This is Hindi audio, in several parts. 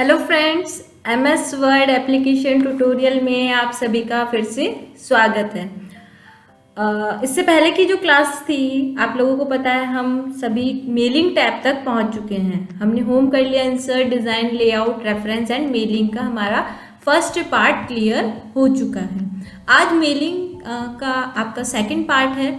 Hello friends, MS word application tutorial में आप सभी का फिर से स्वागत है। इससे पहले की जो क्लास थी, आप लोगों को पता है हम सभी मेलिंग टैब तक पहुंच चुके हैं। हमने होम कर लिया, insert, design, layout, reference and mailing का हमारा फर्स्ट पार्ट क्लियर हो चुका है। आज मेलिंग का आपका सेकंड पार्ट है।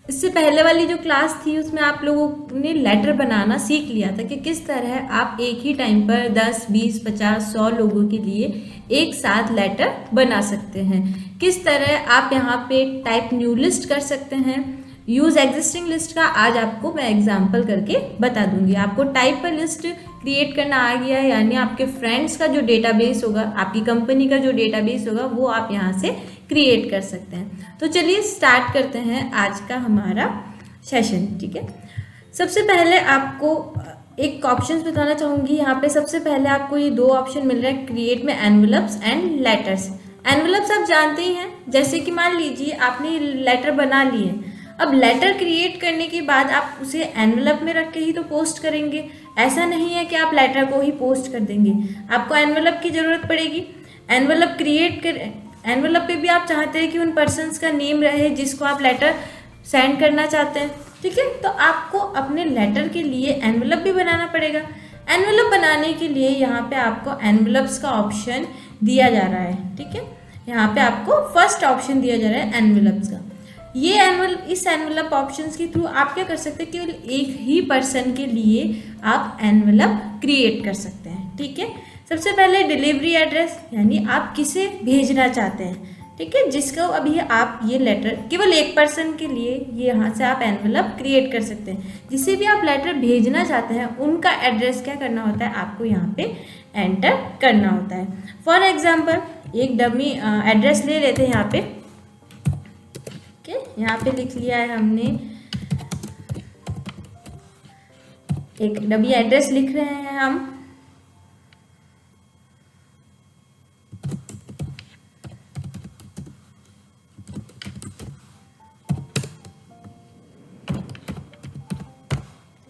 इससे पहले वाली जो क्लास थी उसमें आप लोगों ने लेटर बनाना सीख लिया था कि किस तरह आप एक ही टाइम पर 10, 20, 50, 100 लोगों के लिए एक साथ लेटर बना सकते हैं। किस तरह आप यहाँ पे टाइप न्यू लिस्ट कर सकते हैं, यूज एग्जिस्टिंग लिस्ट का आज आपको मैं एग्जांपल करके बता दूंगी। आपको टाइप पर लिस्ट क्रिएट करना आ गया है, यानी आपके फ्रेंड्स का जो डेटाबेस होगा, आपकी कंपनी का जो डेटाबेस होगा वो आप यहाँ से क्रिएट कर सकते हैं। तो चलिए स्टार्ट करते हैं आज का हमारा सेशन। ठीक है, सबसे पहले आपको एक ऑप्शन बताना चाहूँगी। यहाँ पे सबसे पहले आपको ये दो ऑप्शन मिल रहा है, क्रिएट में एनवेलप्स एंड लेटर्स। एनवेलप्स आप जानते ही हैं, जैसे कि मान लीजिए आपने लेटर बना लिए, अब लेटर क्रिएट करने के बाद आप उसे एनवेलप में रख के ही तो पोस्ट करेंगे। ऐसा नहीं है कि आप लेटर को ही पोस्ट कर देंगे, आपको एनवेलप की ज़रूरत पड़ेगी। एनवेलप क्रिएट कर एनवेलप पे भी आप चाहते हैं कि उन पर्सन्स का नेम रहे जिसको आप लेटर सेंड करना चाहते हैं। ठीक है, तो आपको अपने लेटर के लिए एनवेलप भी बनाना पड़ेगा। एनवेलप बनाने के लिए यहाँ पे आपको एनवेलप्स का ऑप्शन दिया जा रहा है। ठीक है, यहाँ पे आपको फर्स्ट ऑप्शन दिया जा रहा है एनवेलप्स का। ये इस एनवेलप ऑप्शंस के थ्रू आप क्या कर सकते हैं, केवल एक ही पर्सन के लिए आप एनवेलप क्रिएट कर सकते हैं। ठीक है, सबसे पहले डिलीवरी एड्रेस, यानी आप किसे भेजना चाहते हैं। ठीक है, जिसको अभी आप ये लेटर केवल एक पर्सन के लिए ये यहाँ से आप एनवेलप क्रिएट कर सकते हैं। जिसे भी आप लेटर भेजना चाहते हैं उनका एड्रेस क्या करना होता है, आपको यहाँ पे एंटर करना होता है। फॉर एग्जाम्पल एक डमी एड्रेस ले लेते हैं यहाँ पे। ओके, यहाँ पे लिख लिया है हमने, एक डमी एड्रेस लिख रहे हैं हम।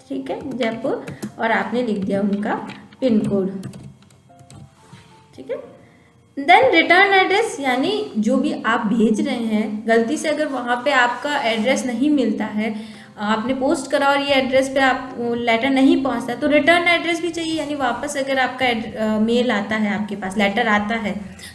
ठीक है, जयपुर, और आपने लिख दिया उनका पिन कोड। ठीक है, देन रिटर्न एड्रेस, यानी जो भी आप भेज रहे हैं, गलती से अगर वहाँ पे आपका एड्रेस नहीं मिलता है, आपने पोस्ट करा और ये एड्रेस पे आप लेटर नहीं पहुँचता, तो रिटर्न एड्रेस भी चाहिए। यानी वापस अगर आपका मेल आता है, आपके पास लेटर आता है,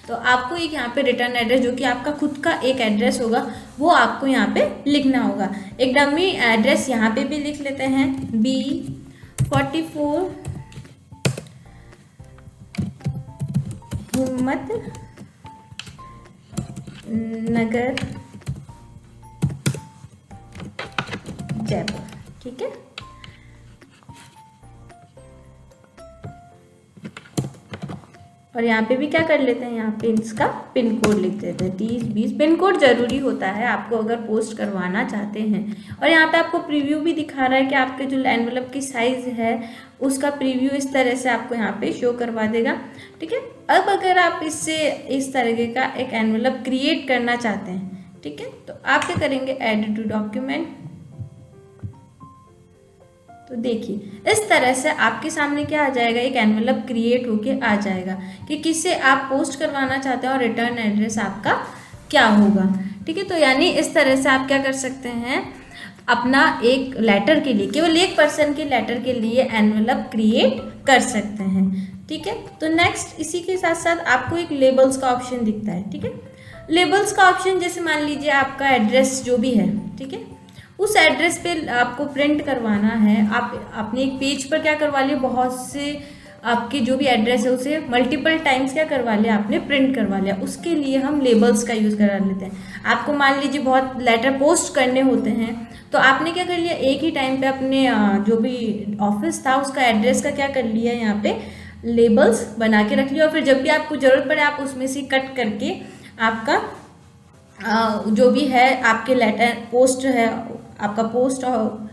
तो आपको एक यहाँ पे रिटर्न एड्रेस, जो कि आपका खुद का एक एड्रेस होगा, वो आपको यहाँ पे लिखना होगा। एक डमी एड्रेस यहाँ पे भी लिख लेते हैं, B44 हिम्मत नगर, जयपुर। ठीक है, और यहाँ पे भी क्या कर लेते हैं, यहाँ पे इसका पिन कोड लिख देते हैं 3020। पिन कोड जरूरी होता है आपको अगर पोस्ट करवाना चाहते हैं। और यहाँ पे आपको प्रीव्यू भी दिखा रहा है कि आपके जो एनवेलप की साइज़ है उसका प्रीव्यू इस तरह से आपको यहाँ पे शो करवा देगा। ठीक है, अब अगर आप इससे इस तरीके का एक एनवेलप क्रिएट करना चाहते हैं, ठीक है, तो आप क्या करेंगे, ऐड टू डॉक्यूमेंट। तो देखिए इस तरह से आपके सामने क्या आ जाएगा, एक एनवेलप क्रिएट होके आ जाएगा कि किससे आप पोस्ट करवाना चाहते हैं और रिटर्न एड्रेस आपका क्या होगा। ठीक है, तो यानी इस तरह से आप क्या कर सकते हैं, अपना एक लेटर के लिए, केवल एक पर्सन के लेटर के लिए एनवेलप क्रिएट कर सकते हैं। ठीक है, तो नेक्स्ट इसी के साथ साथ आपको एक लेबल्स का ऑप्शन दिखता है। ठीक है, लेबल्स का ऑप्शन, जैसे मान लीजिए आपका एड्रेस जो भी है, ठीक है, उस एड्रेस पे आपको प्रिंट करवाना है। आप अपने एक पेज पर क्या करवा लिया, बहुत से आपके जो भी एड्रेस है उसे मल्टीपल टाइम्स क्या करवा लिया, आपने प्रिंट करवा लिया। उसके लिए हम लेबल्स का यूज़ करा लेते हैं। आपको मान लीजिए बहुत लेटर पोस्ट करने होते हैं, तो आपने क्या कर लिया, एक ही टाइम पे अपने जो भी ऑफिस था उसका एड्रेस का क्या कर लिया, यहाँ पे लेबल्स बना के रख लिया। और फिर जब भी आपको ज़रूरत पड़े आप उसमें से कट करके आपका जो भी है आपके लेटर पोस्ट है, आपका पोस्ट और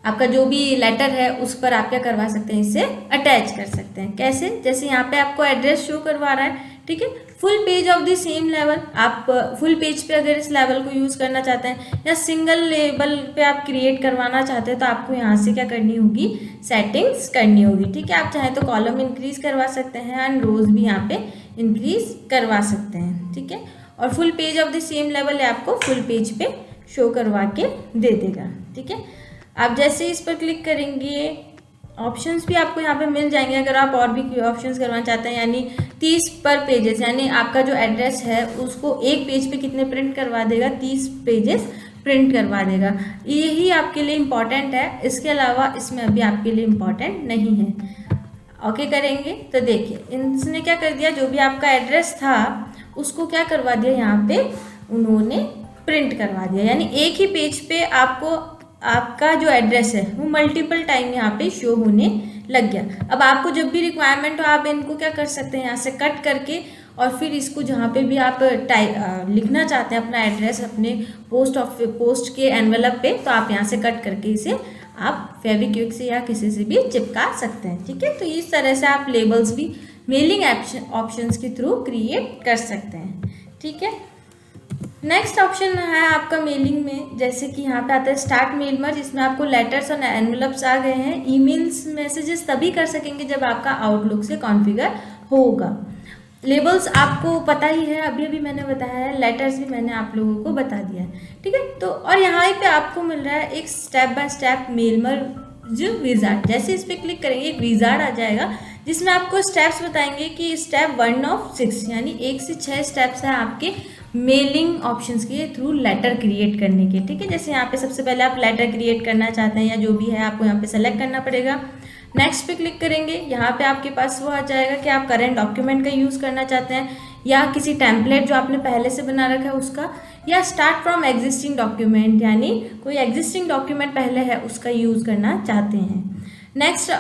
आपका जो भी लेटर है उस पर आप क्या करवा सकते हैं, इसे अटैच कर सकते हैं। कैसे, जैसे यहाँ पे आपको एड्रेस शो करवा रहा है, ठीक है। Full page of the same level, आप फुल पेज पे अगर इस लेवल को यूज़ करना चाहते हैं या सिंगल लेवल पे आप क्रिएट करवाना चाहते हैं तो आपको यहाँ से क्या करनी होगी, सेटिंग्स करनी होगी, ठीक है। आप चाहें तो कॉलम इंक्रीज करवा सकते हैं एंड रोज भी यहाँ पे इंक्रीज करवा सकते हैं, ठीक है। और full page of the same level आपको फुल पेज पे शो करवा के दे देगा, ठीक है। आप जैसे इस पर क्लिक करेंगे ऑप्शंस भी आपको यहाँ पे मिल जाएंगे। अगर आप और भी ऑप्शंस करवाना चाहते हैं, यानी 30 पर पेजेस, यानी आपका जो एड्रेस है उसको एक पेज पे कितने प्रिंट करवा देगा, 30 पेजेस प्रिंट करवा देगा। यही आपके लिए इम्पॉर्टेंट है, इसके अलावा इसमें अभी आपके लिए इम्पॉर्टेंट नहीं है। ओके करेंगे तो देखिए इसने क्या कर दिया, जो भी आपका एड्रेस था उसको क्या करवा दिया, यहाँ पे उन्होंने प्रिंट करवा दिया। यानी एक ही पेज पे आपको आपका जो एड्रेस है वो मल्टीपल टाइम यहाँ पे शो होने लग गया। अब आपको जब भी रिक्वायरमेंट हो आप इनको क्या कर सकते हैं, यहाँ से कट करके और फिर इसको जहाँ पे भी आप लिखना चाहते हैं अपना एड्रेस अपने पोस्ट के एनवेलप पे, तो आप यहाँ से कट करके इसे आप फेविक्विक से या किसी से भी चिपका सकते हैं, ठीक है। तो इस तरह से आप लेबल्स भी मेलिंग ऑप्शंस के थ्रू क्रिएट कर सकते हैं, ठीक है। नेक्स्ट ऑप्शन है आपका मेलिंग में, जैसे कि यहाँ पे आता है स्टार्ट मेल मर्ज, जिसमें आपको लेटर्स और एनवेलप्स आ गए हैं। ईमेल्स मैसेजेस तभी कर सकेंगे जब आपका आउटलुक से कॉन्फ़िगर होगा। लेबल्स आपको पता ही है, अभी अभी मैंने बताया है, लेटर्स भी मैंने आप लोगों को बता दिया है, ठीक है। तो और यहाँ पे आपको मिल रहा है एक step by step mail merge wizard. जैसे इस पर क्लिक करेंगे एक विजार्ड आ जाएगा जिसमें आपको स्टेप्स बताएंगे कि स्टेप 1 of 6 यानी 1 से 6 स्टेप्स हैं आपके मेलिंग ऑप्शंस के थ्रू लेटर क्रिएट करने के, ठीक है। जैसे यहाँ पे सबसे पहले आप लेटर क्रिएट करना चाहते हैं या जो भी है आपको यहाँ पे सेलेक्ट करना पड़ेगा। नेक्स्ट पे क्लिक करेंगे, यहाँ पे आपके पास वो आ जाएगा कि आप करेंट डॉक्यूमेंट का यूज़ करना चाहते हैं या किसी टेम्पलेट जो आपने पहले से बना रखा है उसका, या स्टार्ट फ्रॉम एग्जिस्टिंग डॉक्यूमेंट यानी कोई एग्जिस्टिंग डॉक्यूमेंट पहले है उसका यूज़ करना चाहते हैं। नेक्स्ट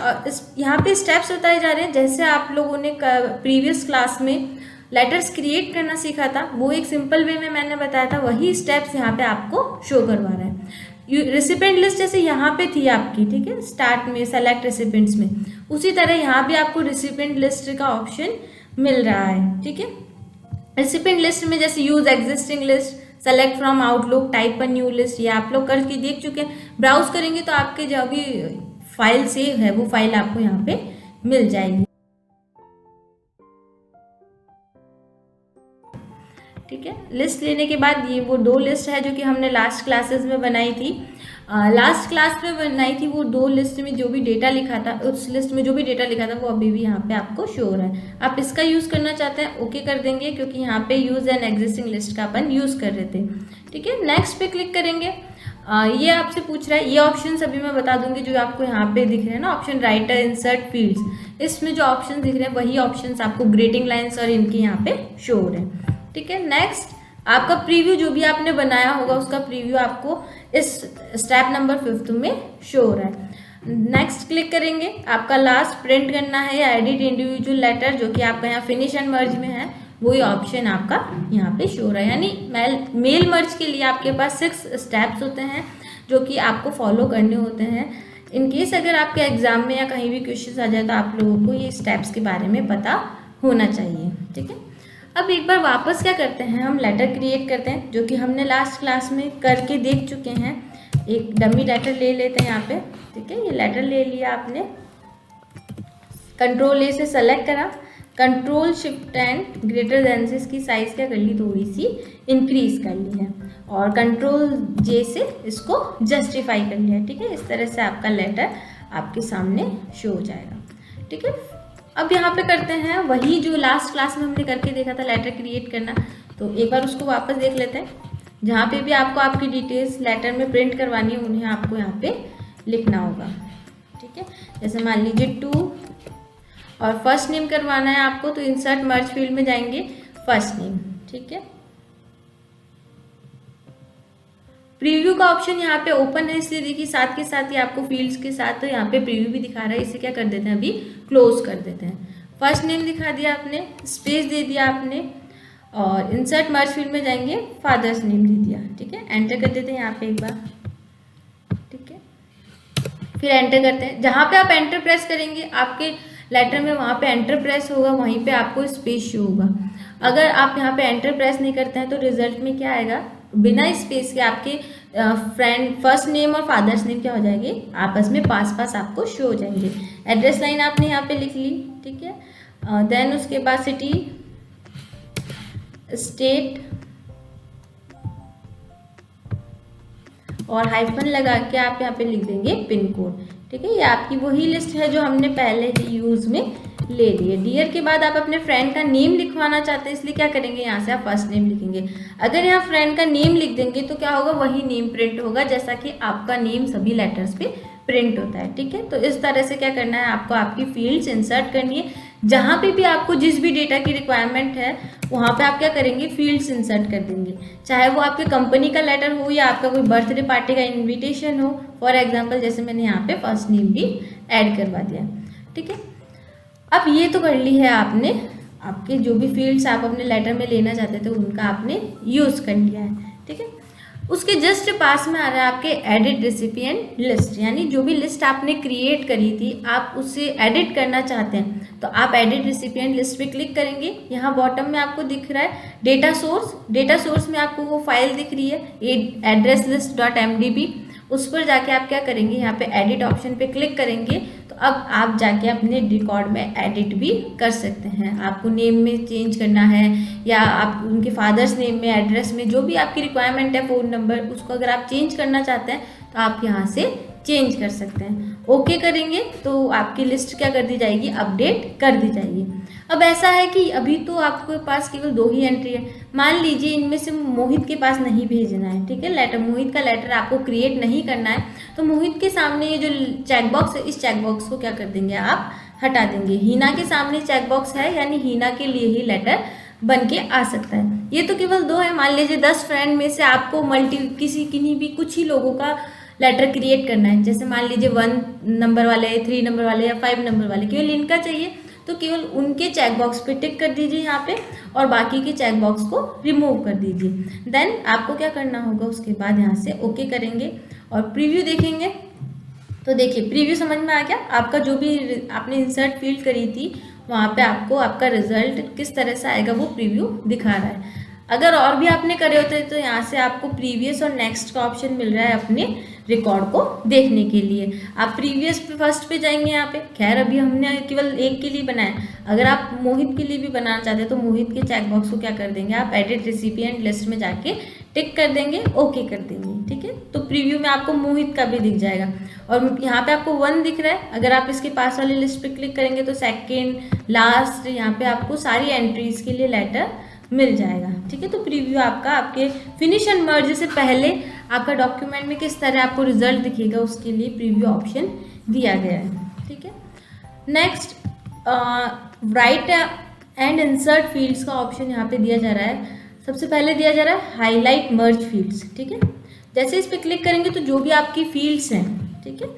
यहाँ पे स्टेप्स बताए जा रहे हैं, जैसे आप लोगों ने प्रीवियस क्लास में लेटर्स क्रिएट करना सीखा था, वो एक सिंपल वे में मैंने बताया था, वही स्टेप्स यहाँ पे आपको शो करवा रहा है। रिसिपेंट लिस्ट जैसे यहाँ पे थी आपकी, ठीक है, स्टार्ट में सेलेक्ट रिसिपेंट्स में, उसी तरह यहाँ भी आपको रिसिपेंट लिस्ट का ऑप्शन मिल रहा है, ठीक है। रिसिपेंट लिस्ट में जैसे use existing list, select from outlook, type a new list, ये आप लोग करके देख चुके हैं। ब्राउज करेंगे तो आपके जो भी फाइल सेव है वो फाइल आपको यहाँ पे मिल जाएगी, ठीक है। लिस्ट लेने के बाद ये वो 2 लिस्ट है जो कि हमने लास्ट क्लासेस में बनाई थी। लास्ट क्लास में बनाई थी वो 2 लिस्ट में जो भी डेटा लिखा था, उस लिस्ट में जो भी डेटा लिखा था वो अभी भी यहाँ पे आपको शो हो रहा है। आप इसका यूज़ करना चाहते हैं ओके कर देंगे, क्योंकि यहाँ पे यूज़ एन एग्जिस्टिंग लिस्ट का अपन यूज़ कर रहे थे, ठीक है। नेक्स्ट पे क्लिक करेंगे, ये आपसे पूछ रहा है, ये ऑप्शन अभी मैं बता दूंगी जो आपको यहाँ पे दिख रहे हैं ना ऑप्शन राइटर, इंसर्ट, फील्ड्स, इसमें जो ऑप्शन दिख रहे हैं वही ऑप्शन आपको ग्रेटिंग लाइन्स और इनके यहाँ पे शो हो रहे हैं, ठीक है। नेक्स्ट आपका प्रीव्यू जो भी आपने बनाया होगा उसका प्रीव्यू आपको इस स्टेप नंबर 5 में शो हो रहा है। नेक्स्ट क्लिक करेंगे, आपका लास्ट प्रिंट करना है या एडिट इंडिविजुअल लेटर जो कि आपका यहाँ फिनिश एंड मर्ज में है, वही ऑप्शन आपका यहाँ पे शो हो रहा है। यानी मेल मर्ज के लिए आपके पास 6 स्टेप्स होते हैं जो कि आपको फॉलो करने होते हैं। इन केस अगर आपके एग्जाम में या कहीं भी क्वेश्चन आ जाए तो आप लोगों को ये स्टेप्स के बारे में पता होना चाहिए, ठीक है। अब एक बार वापस क्या करते हैं, हम लेटर क्रिएट करते हैं जो कि हमने लास्ट क्लास में करके देख चुके हैं। एक डमी लेटर ले लेते हैं यहाँ पे, ठीक है। ये लेटर ले लिया आपने, कंट्रोल ए से सेलेक्ट करा, control shift and greater than से इसकी साइज क्या कर ली, थोड़ी सी इंक्रीज कर ली है, और कंट्रोल जे से इसको जस्टिफाई कर लिया, ठीक है। इस तरह से आपका लेटर आपके सामने शो हो जाएगा, ठीक है। अब यहाँ पे करते हैं वही जो लास्ट क्लास में हमने करके देखा था लेटर क्रिएट करना, तो एक बार उसको वापस देख लेते हैं। जहाँ पे भी आपको आपकी डिटेल्स लेटर में प्रिंट करवानी है उन्हें आपको यहाँ पे लिखना होगा, ठीक है। जैसे मान लीजिए टू और फर्स्ट नेम करवाना है आपको, तो इंसर्ट मर्ज फील्ड में जाएंगे, फर्स्ट नेम, ठीक है। प्रीव्यू का ऑप्शन यहाँ पे ओपन है, इसलिए देखिए साथ के साथ ही आपको फील्ड्स के साथ तो यहाँ पे प्रीव्यू भी दिखा रहा है, इसे क्या कर देते हैं अभी क्लोज कर देते हैं। फर्स्ट नेम दिखा दिया आपने, स्पेस दे दिया आपने, और इंसर्ट मर्ज फील्ड में जाएंगे, फादर्स नेम दे दिया, ठीक है। एंटर कर देते हैं यहाँ पे एक बार, ठीक है। फिर एंटर करते हैं, जहाँ पे आप एंटर प्रेस करेंगे आपके लेटर में वहाँ पे एंटर प्रेस होगा, वहीं पे आपको स्पेस शो होगा। अगर आप यहाँ पे एंटर प्रेस नहीं करते हैं तो रिजल्ट में क्या आएगा, बिना स्पेस के आपके फ्रेंड फर्स्ट नेम और फादर्स नेम क्या हो जाएंगे, आपस में पास पास आपको शो हो जाएंगे। एड्रेस लाइन आपने यहाँ पे लिख ली, ठीक है। देन उसके बाद सिटी, स्टेट और हाइफन लगा के आप यहाँ पे लिख देंगे पिन कोड, ठीक है। ये आपकी वही लिस्ट है जो हमने पहले ही यूज में ले लिए। डियर के बाद आप अपने फ्रेंड का नेम लिखवाना चाहते हैं, इसलिए क्या करेंगे, यहाँ से आप फर्स्ट नेम लिखेंगे। अगर यहाँ फ्रेंड का नेम लिख देंगे तो क्या होगा, वही नेम प्रिंट होगा जैसा कि आपका नेम सभी लेटर्स पे प्रिंट होता है, ठीक है। तो इस तरह से क्या करना है, आपको आपकी फील्ड्स इंसर्ट करनी है। जहाँ पे भी आपको जिस भी डेटा की रिक्वायरमेंट है वहाँ पे आप क्या करेंगे, फील्ड्स इंसर्ट कर देंगे। चाहे वो आपके कंपनी का लेटर हो या आपका कोई बर्थडे पार्टी का इन्विटेशन हो, फॉर एग्जाम्पल जैसे मैंने यहाँ पे फर्स्ट नेम भी ऐड करवा दिया, ठीक है। अब ये तो कर ली है आपने, आपके जो भी फील्ड्स आप अपने लेटर में लेना चाहते थे उनका आपने यूज़ कर लिया है, ठीक है। उसके जस्ट पास में आ रहा है आपके एडिट रेसिपिएंट लिस्ट, यानी जो भी लिस्ट आपने क्रिएट करी थी आप उसे एडिट करना चाहते हैं तो आप एडिट रेसिपिएंट लिस्ट पे क्लिक करेंगे। यहाँ बॉटम में आपको दिख रहा है डेटा सोर्स, डेटा सोर्स में आपको वो फाइल दिख रही है एड्रेस लिस्ट .mdb, उस पर जाके आप क्या करेंगे, यहाँ पे एडिट ऑप्शन पे क्लिक करेंगे तो अब आप जाके अपने रिकॉर्ड में एडिट भी कर सकते हैं। आपको नेम में चेंज करना है या आप उनके फादर्स नेम में, एड्रेस में, जो भी आपकी रिक्वायरमेंट है, फ़ोन नंबर, उसको अगर आप चेंज करना चाहते हैं तो आप यहाँ से चेंज कर सकते हैं। ओके करेंगे तो आपकी लिस्ट क्या कर दी जाएगी, अपडेट कर दी जाएगी। अब ऐसा है कि अभी तो आपके पास केवल 2 ही एंट्री है, मान लीजिए इनमें से मोहित के पास नहीं भेजना है, ठीक है, लेटर, मोहित का लेटर आपको क्रिएट नहीं करना है, तो मोहित के सामने ये जो चेकबॉक्स है इस चेकबॉक्स को क्या कर देंगे, आप हटा देंगे। हीना के सामने चेकबॉक्स है, यानी हीना के लिए ही लेटर बन के आ सकता है। ये तो केवल 2 है, मान लीजिए 10 फ्रेंड में से आपको किन्हीं भी कुछ ही लोगों का लेटर क्रिएट करना है, जैसे मान लीजिए 1 नंबर वाले, 3 नंबर वाले या 5 नंबर वाले, केवल इनका चाहिए तो केवल उनके चेकबॉक्स पे टिक कर दीजिए यहाँ पे और बाकी के चेकबॉक्स को रिमूव कर दीजिए। देन आपको क्या करना होगा, उसके बाद यहाँ से ओके करेंगे और प्रीव्यू देखेंगे तो देखिए प्रीव्यू समझ में आ गया। आपका जो भी आपने इंसर्ट फील्ड करी थी वहाँ पे आपको आपका रिजल्ट किस तरह से आएगा वो प्रीव्यू दिखा रहा है। अगर और भी आपने करे होते तो यहाँ से आपको प्रीवियस और नेक्स्ट का ऑप्शन मिल रहा है अपने रिकॉर्ड को देखने के लिए। आप प्रीवियस पे फर्स्ट पे जाएंगे यहाँ पे, खैर अभी हमने केवल एक के लिए बनाया, अगर आप मोहित के लिए भी बनाना चाहते हैं तो मोहित के चेकबॉक्स को क्या कर देंगे, आप एडिट रेसिपिएंट लिस्ट में जाके टिक कर देंगे, ओके कर देंगे, ठीक है। तो प्रीव्यू में आपको मोहित का भी दिख जाएगा और यहाँ पे आपको 1 दिख रहा है। अगर आप इसके पास वाली लिस्ट पे क्लिक करेंगे तो सेकेंड, लास्ट, यहाँ पे आपको सारी एंट्रीज के लिए लेटर मिल जाएगा, ठीक है। तो प्रीव्यू आपका आपके फिनिश एंड मर्ज से पहले आपका डॉक्यूमेंट में किस तरह आपको रिजल्ट दिखेगा उसके लिए प्रीव्यू ऑप्शन दिया गया है, ठीक है। Next right and insert fields का ऑप्शन यहाँ पे दिया जा रहा है। सबसे पहले दिया जा रहा है हाईलाइट मर्ज फील्ड्स, ठीक है। जैसे इस पर क्लिक करेंगे तो जो भी आपकी फील्ड्स हैं, ठीक है,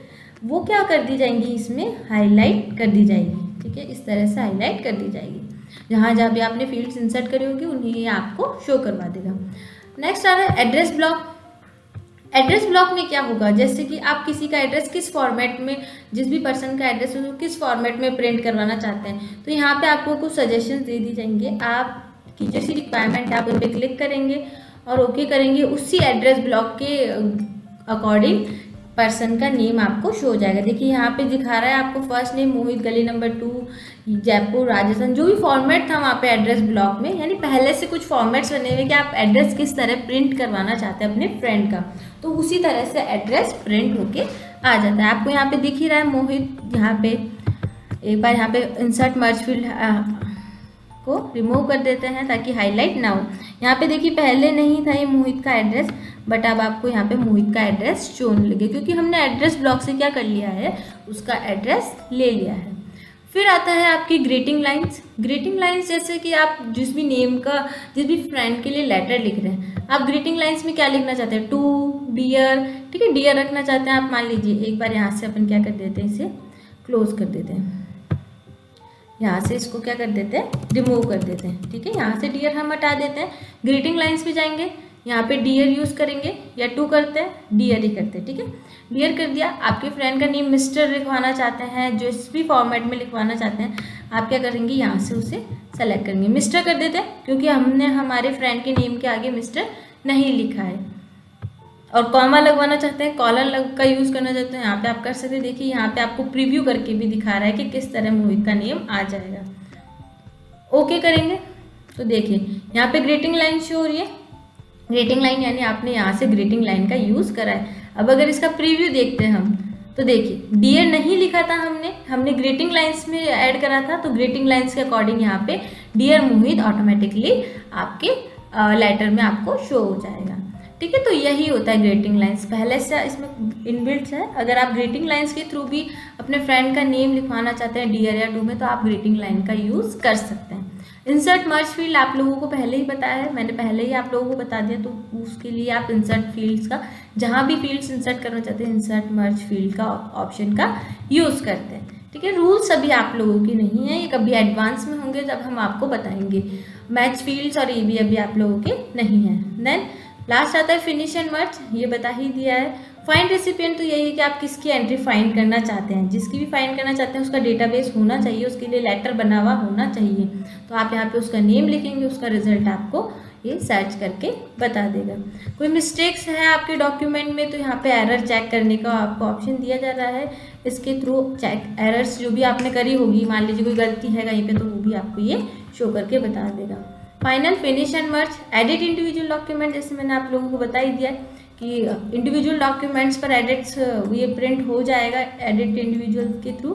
वो क्या कर दी जाएंगी, इसमें हाईलाइट कर दी जाएगी, ठीक है। इस तरह से हाईलाइट कर दी जाएगी, जहाँ जहाँ भी आपने फील्ड्स इंसर्ट करी होगी उन्हें ये आपको शो करवा देगा। नेक्स्ट आ रहा है एड्रेस ब्लॉक। एड्रेस ब्लॉक में क्या होगा, जैसे कि आप किसी का एड्रेस किस फॉर्मेट में, जिस भी पर्सन का एड्रेस है किस फॉर्मेट में प्रिंट करवाना चाहते हैं, तो यहाँ पे आपको कुछ सजेशंस दे दी जाएंगे। आपकी जैसी रिक्वायरमेंट है आप उन पर क्लिक करेंगे और ओके करेंगे, उसी एड्रेस ब्लॉक के अकॉर्डिंग पर्सन का नेम आपको शो हो जाएगा। देखिए यहाँ पे दिखा रहा है आपको फर्स्ट नेम मोहित, गली नंबर 2, जयपुर, राजस्थान, जो भी फॉर्मेट था वहाँ पे एड्रेस ब्लॉक में, यानी पहले से कुछ फॉर्मेट्स बने हुए कि आप एड्रेस किस तरह प्रिंट करवाना चाहते हैं अपने फ्रेंड का, तो उसी तरह से एड्रेस प्रिंट होके आ जाता है। आपको यहाँ पे दिख ही रहा है मोहित, यहाँ पे एक बार यहाँ पे इंसर्ट मर्ज फील्ड को रिमूव कर देते हैं ताकि हाईलाइट ना हो। यहाँ पे देखिए पहले नहीं था ये मोहित का एड्रेस, बट अब आपको यहाँ पे मोहित का एड्रेस शो होने लगे क्योंकि हमने एड्रेस ब्लॉक से क्या कर लिया है, उसका एड्रेस ले लिया है। फिर आता है आपकी ग्रीटिंग लाइंस। ग्रीटिंग लाइंस जैसे कि आप जिस भी नेम का, जिस भी फ्रेंड के लिए लेटर लिख रहे हैं, आप ग्रीटिंग लाइंस में क्या लिखना चाहते हैं, टू, डियर, ठीक है, डियर रखना चाहते हैं आप। मान लीजिए एक बार यहाँ से अपन क्या कर देते हैं, इसे क्लोज कर देते हैं, यहाँ से इसको क्या कर देते हैं, रिमूव कर देते हैं, ठीक है। यहाँ से डियर हम हटा देते हैं। ग्रीटिंग लाइंस पे जाएंगे, यहाँ पे डियर यूज़ करेंगे या टू करते हैं, डियर ही करते हैं, ठीक है। डियर कर दिया। आपके फ्रेंड का नेम मिस्टर लिखवाना चाहते हैं, जो इस भी फॉर्मेट में लिखवाना चाहते हैं, आप क्या करेंगे, यहाँ से उसे सेलेक्ट करेंगे। मिस्टर कर देते हैं क्योंकि हमने हमारे फ्रेंड के नेम के आगे मिस्टर नहीं लिखा है। और कॉमा लगवाना चाहते हैं, कॉलन का यूज़ करना चाहते हैं, यहाँ पे आप कर सकते हैं। देखिए यहाँ पे आपको प्रीव्यू करके भी दिखा रहा है कि किस तरह मोहित का नेम आ जाएगा। ओके करेंगे तो देखिए यहाँ पे ग्रीटिंग लाइन शो हो रही है। ग्रीटिंग लाइन यानी आपने यहाँ से ग्रीटिंग लाइन का यूज़ करा है। अब अगर इसका प्रीव्यू देखते हैं हम तो देखिए डियर नहीं लिखा था हमने ग्रीटिंग लाइन्स में ऐड करा था, तो ग्रीटिंग लाइन्स के अकॉर्डिंग यहाँ पे डियर मोहित ऑटोमेटिकली आपके लेटर में आपको शो हो जाएगा, ठीक है। तो यही होता है ग्रीटिंग लाइन्स, पहले से इसमें इनबिल्ट है। अगर आप ग्रीटिंग लाइन्स के थ्रू भी अपने फ्रेंड का नेम लिखवाना चाहते हैं डियर या टू में, तो आप ग्रीटिंग लाइन का यूज़ कर सकते हैं। इंसर्ट मर्ज फील्ड आप लोगों को पहले ही बताया है, मैंने पहले ही आप लोगों को बता दिया, तो उसके लिए आप इंसर्ट फील्ड्स का, जहाँ भी फील्ड्स इंसर्ट करना चाहते हैं, इंसर्ट मर्ज फील्ड का ऑप्शन का यूज़ करते हैं, ठीक है। रूल्स अभी आप लोगों की नहीं है, ये कभी एडवांस में होंगे जब हम आपको बताएंगे। मैच फील्ड्स और ये भी अभी आप लोगों के नहीं है। देन लास्ट आता है फिनिश एंड मर्ज, ये बता ही दिया है। फाइंड रेसिपिएंट तो यही है कि आप किसकी एंट्री फाइंड करना चाहते हैं, जिसकी भी फाइंड करना चाहते हैं उसका डेटाबेस होना चाहिए, उसके लिए लेटर बना हुआ होना चाहिए। तो आप यहाँ पे उसका नेम लिखेंगे, उसका रिजल्ट आपको ये सर्च करके बता देगा। कोई मिस्टेक्स है आपके डॉक्यूमेंट में तो यहाँ पे एरर चेक करने का आपको ऑप्शन दिया जा रहा है। इसके थ्रू चेक एरर्स जो भी आपने करी होगी, मान लीजिए कोई गलती है कहीं पे, तो वो भी आपको ये शो करके बता देगा। Final finish and merge, edit individual document, जैसे मैंने आप लोगों को बता ही दिया कि इंडिविजुअल डॉक्यूमेंट्स पर एडिट्स ये प्रिंट हो जाएगा एडिट इंडिविजुअल के थ्रू।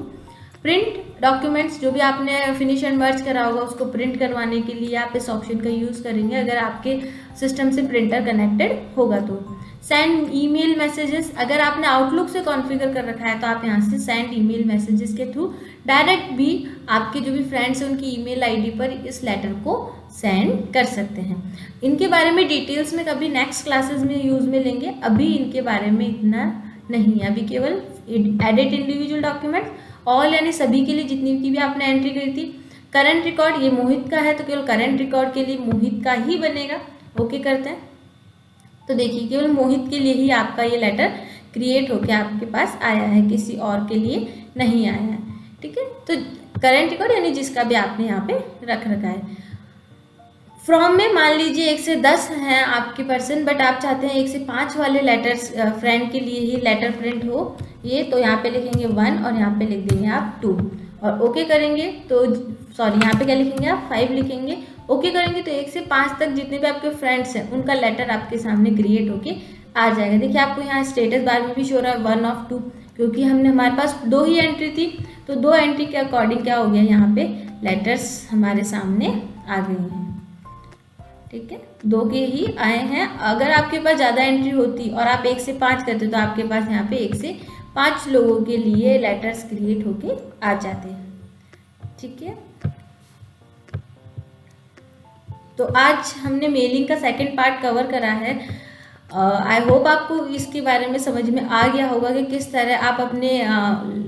प्रिंट डॉक्यूमेंट्स जो भी आपने फिनिश एंड मर्ज करा होगा उसको प्रिंट करवाने के लिए आप इस ऑप्शन का यूज़ करेंगे, अगर आपके सिस्टम से प्रिंटर कनेक्टेड होगा तो। सेंड ईमेल मैसेजेस, अगर आपने आउटलुक से कॉन्फ़िगर कर रखा है तो आप यहाँ से सेंड ईमेल मैसेजेस के थ्रू डायरेक्ट भी आपके जो भी फ्रेंड्स हैं उनकी ईमेल आईडी पर इस लेटर को सेंड कर सकते हैं। इनके बारे में डिटेल्स में कभी नेक्स्ट क्लासेस में यूज़ में लेंगे, अभी इनके बारे में इतना नहीं है। अभी केवल एडिट इंडिविजुअल डॉक्यूमेंट ऑल यानी सभी के लिए जितनी की भी आपने एंट्री करी थी। करंट रिकॉर्ड, ये मोहित का है तो केवल करंट रिकॉर्ड के लिए मोहित का ही बनेगा। ओके करते हैं तो देखिए केवल मोहित के लिए ही आपका ये लेटर क्रिएट होके आपके पास आया है, किसी और के लिए नहीं आया है, ठीक है। तो करंट रिकॉर्ड यानी जिसका भी आपने यहाँ पे रख रखा है। फ्रॉम में मान लीजिए 1 से 10 हैं आपके पर्सन, बट आप चाहते हैं 1 से 5 वाले लेटर्स फ्रेंड के लिए ही लेटर प्रिंट हो ये, तो यहाँ पे लिखेंगे 1 और यहाँ पे लिख देंगे आप 2 और ओके करेंगे तो सॉरी यहाँ पे क्या लिखेंगे आप 5 लिखेंगे। ओके करेंगे तो 1 से 5 तक जितने भी आपके फ्रेंड्स हैं उनका लेटर आपके सामने क्रिएट होके आ जाएगा। देखिए आपको यहाँ स्टेटस बार में भी शो रहा है 1 of 2, क्योंकि हमने हमारे पास 2 ही एंट्री थी, तो 2 एंट्री के अकॉर्डिंग क्या हो गया, यहाँ पे लेटर्स हमारे सामने आ गए हैं, ठीक है। 2 के ही आए हैं। अगर आपके पास ज़्यादा एंट्री होती और आप 1 से 5 करते तो आपके पास यहाँ पे 1 से 5 लोगों के लिए लेटर्स क्रिएट होके आ जाते हैं, ठीक है। तो आज हमने मेलिंग का सेकंड पार्ट कवर करा है। आई होप आपको इसके बारे में समझ में आ गया होगा कि किस तरह आप अपने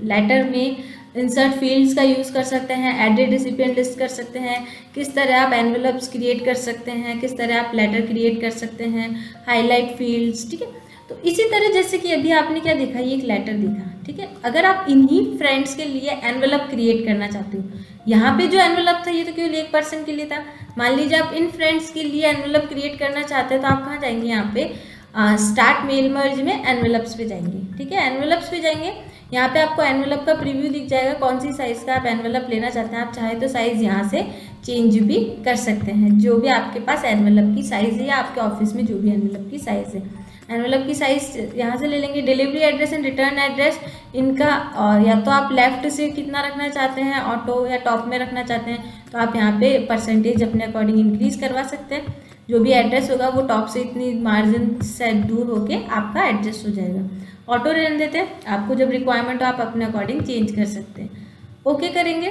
लेटर में इंसर्ट फील्ड्स का यूज़ कर सकते हैं, एडिट रेसिपिएंट लिस्ट कर सकते हैं, किस तरह आप एनवेलप्स क्रिएट कर सकते हैं, किस तरह आप लेटर क्रिएट कर सकते हैं, हाईलाइट फील्ड्स, ठीक है। तो इसी तरह जैसे कि अभी आपने क्या देखा, ये एक लेटर देखा, ठीक है। अगर आप इन्हीं फ्रेंड्स के लिए एनवेलप क्रिएट करना चाहते हो, यहाँ पे जो एनवेलप था ये तो केवल 1 पर्सन के लिए था। मान लीजिए आप इन फ्रेंड्स के लिए एनवेलप क्रिएट करना चाहते हैं तो आप कहाँ जाएंगे, यहाँ पे स्टार्ट मेल मर्ज में एनवेलप्स पे जाएंगे, ठीक है। एनवेलप्स पे जाएंगे, यहाँ पे आपको एनवेलप का प्रीव्यू दिख जाएगा, कौन सी साइज़ का आप एनवेलप लेना चाहते हैं। आप चाहे तो साइज़ यहाँ से चेंज भी कर सकते हैं, जो भी आपके पास एनवेलप की साइज़ है या आपके ऑफिस में जो भी एनवेलप की साइज़ है, एनवेलप की साइज़ यहाँ से ले लेंगे। Delivery address and return address इनका या तो आप लेफ्ट से कितना रखना चाहते हैं, ऑटो या टॉप में रखना चाहते हैं, तो आप यहाँ पे परसेंटेज अपने अकॉर्डिंग इंक्रीज़ करवा सकते हैं। जो भी एड्रेस होगा वो टॉप से इतनी मार्जिन से दूर होके आपका एडजस्ट हो जाएगा। ऑटो रहने देते हैं, आपको जब रिक्वायरमेंट हो आप अपने अकॉर्डिंग चेंज कर सकते हैं। ओके करेंगे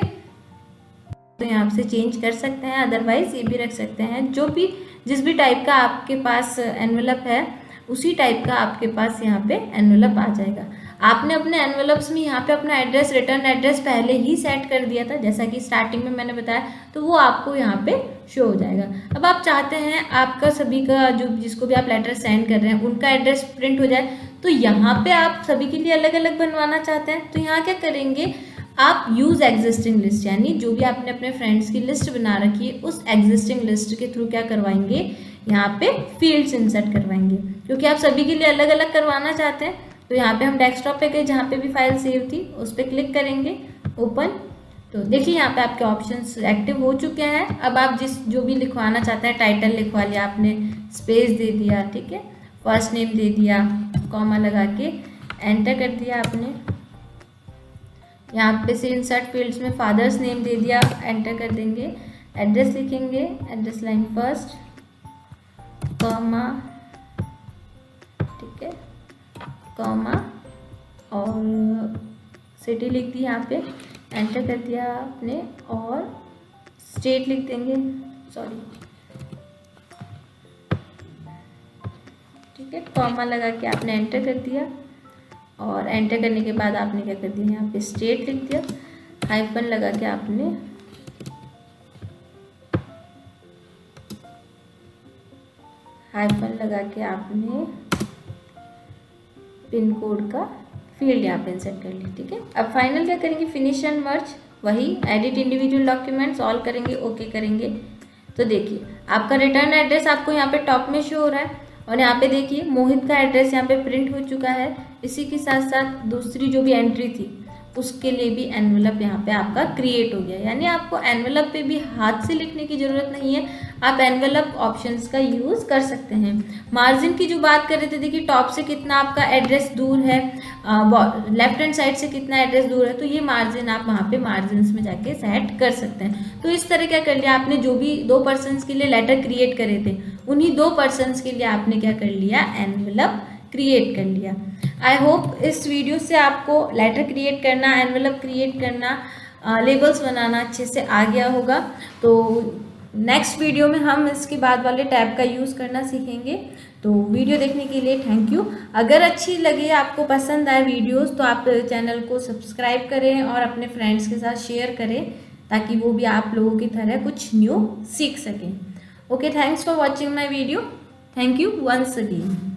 तो यहाँ से चेंज कर सकते हैं, अदरवाइज ये भी रख सकते हैं। जो भी जिस भी टाइप का आपके पास एनवेलप है उसी टाइप का आपके पास यहाँ पे एनवेलप आ जाएगा। आपने अपने एनवेलप्स में यहाँ पे अपना एड्रेस, रिटर्न एड्रेस पहले ही सेट कर दिया था, जैसा कि स्टार्टिंग में मैंने बताया, तो वो आपको यहाँ पे शो हो जाएगा। अब आप चाहते हैं आपका सभी का जो जिसको भी आप लेटर सेंड कर रहे हैं उनका एड्रेस प्रिंट हो जाए, तो यहाँ पे आप सभी के लिए अलग अलग बनवाना चाहते हैं, तो यहाँ क्या करेंगे, आप यूज एग्जिस्टिंग लिस्ट, यानी जो भी आपने अपने फ्रेंड्स की लिस्ट बना रखी है उस एग्जिस्टिंग लिस्ट के थ्रू क्या करवाएंगे, यहाँ पे फील्ड्स इंसर्ट करवाएंगे, क्योंकि आप सभी के लिए अलग अलग करवाना चाहते हैं। तो यहाँ पे हम डेस्कटॉप पे गए, जहाँ पे भी फाइल सेव थी उस पर क्लिक करेंगे, ओपन। तो देखिए यहाँ पे आपके ऑप्शंस एक्टिव हो चुके हैं। अब आप जो भी लिखवाना चाहते हैं, टाइटल लिखवा लिया आपने, स्पेस दे दिया, ठीक है, फर्स्ट नेम दे दिया, कॉमा लगा के एंटर कर दिया आपने। यहाँ पे से इंसर्ट फील्ड्स में फादर्स नेम दे दिया, एंटर कर देंगे। एड्रेस लिखेंगे, एड्रेस लाइन फर्स्ट, कॉमा, ठीक है, कॉमा, और सिटी लिख दी यहाँ पे, एंटर कर दिया आपने, और स्टेट लिख देंगे, सॉरी, ठीक है, कॉमा लगा के आपने एंटर कर दिया, और एंटर करने के बाद आपने क्या कर दिया, यहाँ पे स्टेट लिख दिया, हाइफन लगा के आपने पिन कोड का फील्ड यहाँ पे इंसर्ट कर ली, ठीक है। अब फाइनल क्या करेंगे, फिनिश एंड मर्ज, वही एडिट इंडिविजुअल डॉक्यूमेंट्स, ऑल करेंगे, ओके करेंगे। तो देखिए आपका रिटर्न एड्रेस आपको यहाँ पे टॉप में शो हो रहा है, और यहाँ पे देखिए मोहित का एड्रेस यहाँ पे प्रिंट हो चुका है। इसी के साथ साथ दूसरी जो भी एंट्री थी उसके लिए भी एनवेलप यहाँ पे आपका क्रिएट हो गया, यानी आपको एनवेलप पे भी हाथ से लिखने की ज़रूरत नहीं है, आप एनवेलप ऑप्शंस का यूज़ कर सकते हैं। मार्जिन की जो बात कर रहे थे, देखिए टॉप से कितना आपका एड्रेस दूर है, लेफ्ट हैंड साइड से कितना एड्रेस दूर है, तो ये मार्जिन आप वहाँ पे मार्जिन्स में जाके सेट कर सकते हैं। तो इस तरह क्या कर लिया आपने, जो भी 2 पर्सन्स के लिए लेटर क्रिएट करे थे उन्हीं 2 पर्सन्स के लिए आपने क्या कर लिया, एनवेलप क्रिएट कर लिया। आई होप इस वीडियो से आपको लेटर क्रिएट करना, एनवेलप क्रिएट करना, लेबल्स बनाना अच्छे से आ गया होगा। तो नेक्स्ट वीडियो में हम इसके बाद वाले टैब का यूज़ करना सीखेंगे। तो वीडियो देखने के लिए थैंक यू। अगर अच्छी लगे, आपको पसंद आए वीडियोस, तो आप चैनल को सब्सक्राइब करें और अपने फ्रेंड्स के साथ शेयर करें, ताकि वो भी आप लोगों की तरह कुछ न्यू सीख सकें। Okay, thanks for watching my video. Thank you once again.